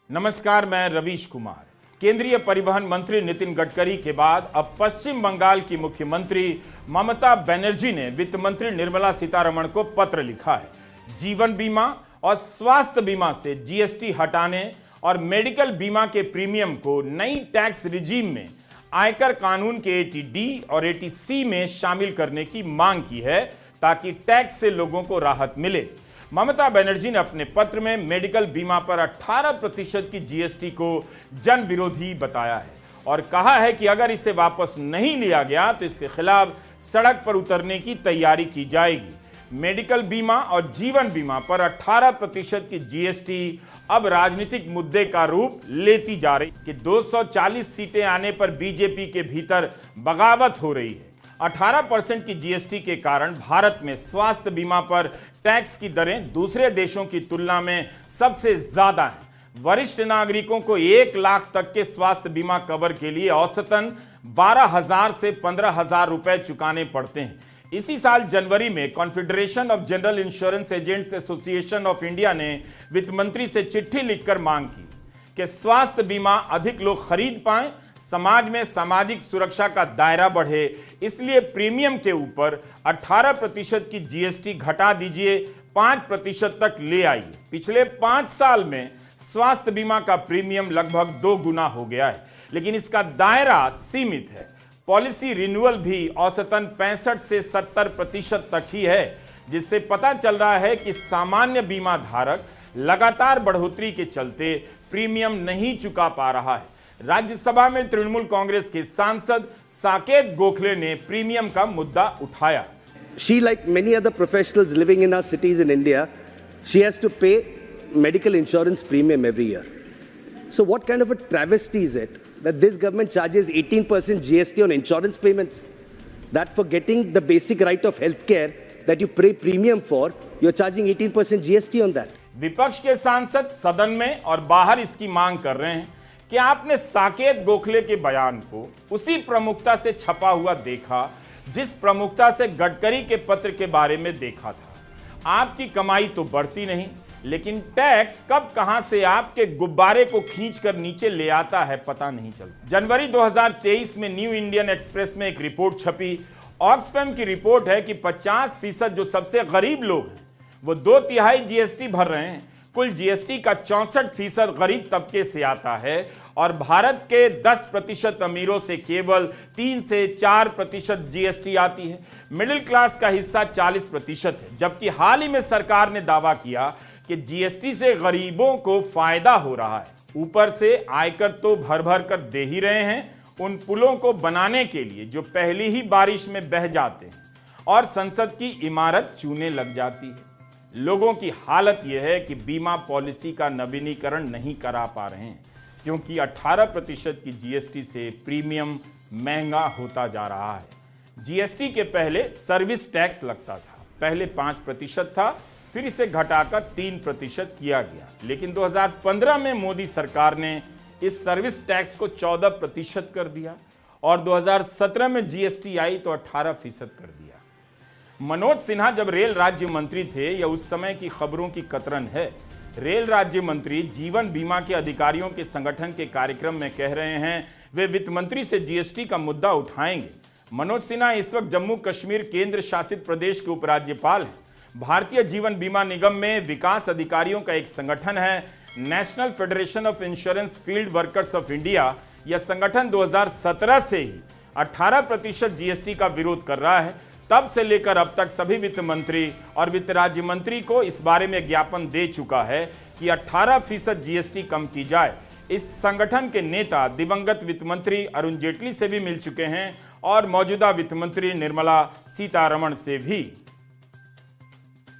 नमस्कार, मैं रवीश कुमार। केंद्रीय परिवहन मंत्री नितिन गडकरी के बाद अब पश्चिम बंगाल की मुख्यमंत्री ममता बनर्जी ने वित्त मंत्री निर्मला सीतारमण को पत्र लिखा है। जीवन बीमा और स्वास्थ्य बीमा से जीएसटी हटाने और मेडिकल बीमा के प्रीमियम को नई टैक्स रिजीम में आयकर कानून के 80D और 80C में शामिल करने की मांग की है ताकि टैक्स से लोगों को राहत मिले। ममता बनर्जी ने अपने पत्र में मेडिकल बीमा पर 18% की जीएसटी को जन विरोधी बताया है और कहा है कि अगर इसे वापस नहीं लिया गया तो इसके खिलाफ सड़क पर उतरने की तैयारी की जाएगी। मेडिकल बीमा और जीवन बीमा पर 18% की जीएसटी अब राजनीतिक मुद्दे का रूप लेती जा रही कि 240 सीटें आने पर बीजेपी के भीतर बगावत हो रही है। 18% की जीएसटी के कारण भारत में स्वास्थ्य बीमा पर टैक्स की दरें दूसरे देशों की तुलना में सबसे ज्यादा हैं। वरिष्ठ नागरिकों को 1 लाख तक के स्वास्थ्य बीमा कवर के लिए औसतन 12,000 से 15,000 रुपए चुकाने पड़ते हैं। इसी साल जनवरी में confederation of general insurance agents association of India ने वित्त मंत्री से चिट्ठी लिखकर मांग की कि स्वास्थ्य बीमा अधिक लोग खरीद पाएं, समाज में सामाजिक सुरक्षा का दायरा बढ़े, इसलिए प्रीमियम के ऊपर 18% की जीएसटी घटा दीजिए, 5% तक ले आइए। पिछले 5 साल में स्वास्थ्य बीमा का प्रीमियम लगभग 2 गुना हो गया है, लेकिन इसका दायरा सीमित है। पॉलिसी रिन्यूअल भी औसतन 65 से 70% तक ही है, जिससे पता चल रहा है कि सामान्य बीमा धारक लगातार बढ़ोतरी के चलते प्रीमियम नहीं चुका पा रहा है। राज्यसभा में तृणमूल कांग्रेस के सांसद साकेत गोखले ने प्रीमियम का मुद्दा उठाया। She, like many other professionals living in our cities in India, she has to pay medical insurance premium every year. So what kind of a travesty is it that this government charges 18% GST on insurance payments? That for getting the basic right of healthcare that you pay premium for, you're charging 18% GST on that. विपक्ष के सांसद सदन में और बाहर इसकी मांग कर रहे हैं कि आपने साकेत गोखले के बयान को उसी प्रमुखता से छपा हुआ देखा जिस प्रमुखता से गडकरी के पत्र के बारे में देखा था। आपकी कमाई तो बढ़ती नहीं, लेकिन टैक्स कब कहां से आपके गुब्बारे को खींचकर नीचे ले आता है पता नहीं चलता। जनवरी 2023 में न्यू इंडियन एक्सप्रेस में एक रिपोर्ट छपी। ऑक्सफैम की रिपोर्ट है कि 50% जो सबसे गरीब लोग हैं वो 2/3 जीएसटी भर रहे हैं। कुल जीएसटी का 64% गरीब तबके से आता है और भारत के 10% अमीरों से केवल 3 से 4% जीएसटी आती है। मिडिल क्लास का हिस्सा 40% है, जबकि हाल ही में सरकार ने दावा किया कि जीएसटी से गरीबों को फायदा हो रहा है। ऊपर से आयकर तो भर भर कर दे ही रहे हैं उन पुलों को बनाने के लिए जो पहली ही बारिश में बह जाते हैं और संसद की इमारत चूने लग जाती है। लोगों की हालत यह है कि बीमा पॉलिसी का नवीनीकरण नहीं करा पा रहे हैं क्योंकि 18% की जीएसटी से प्रीमियम महंगा होता जा रहा है। जीएसटी के पहले सर्विस टैक्स लगता था, पहले 5% था, फिर इसे घटाकर 3% किया गया, लेकिन 2015 में मोदी सरकार ने इस सर्विस टैक्स को 14% कर दिया और 2017 में जीएसटी आई तो 18% कर दिया। मनोज सिन्हा जब रेल राज्य मंत्री थे, यह उस समय की खबरों की कतरन है। रेल राज्य मंत्री जीवन बीमा के अधिकारियों के संगठन के कार्यक्रम में कह रहे हैं वे वित्त मंत्री से जीएसटी का मुद्दा उठाएंगे। मनोज सिन्हा इस वक्त जम्मू कश्मीर केंद्र शासित प्रदेश के उपराज्यपाल हैं। भारतीय जीवन बीमा निगम में विकास अधिकारियों का एक संगठन है, national federation of insurance field workers of India. यह संगठन 2017 से ही 18% जीएसटी का विरोध कर रहा है। तब से लेकर अब तक सभी वित्त मंत्री और वित्त राज्य मंत्री को इस बारे में ज्ञापन दे चुका है कि 18% जीएसटी कम की जाए। इस संगठन के नेता दिवंगत वित्त मंत्री अरुण जेटली से भी मिल चुके हैं और मौजूदा वित्त मंत्री निर्मला सीतारमण से भी।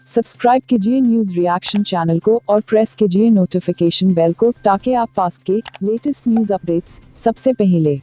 सब्सक्राइब कीजिए न्यूज रिएक्शन चैनल को और प्रेस कीजिए नोटिफिकेशन बेल को ताकि आप पास के लेटेस्ट न्यूज अपडेट्स सबसे पहले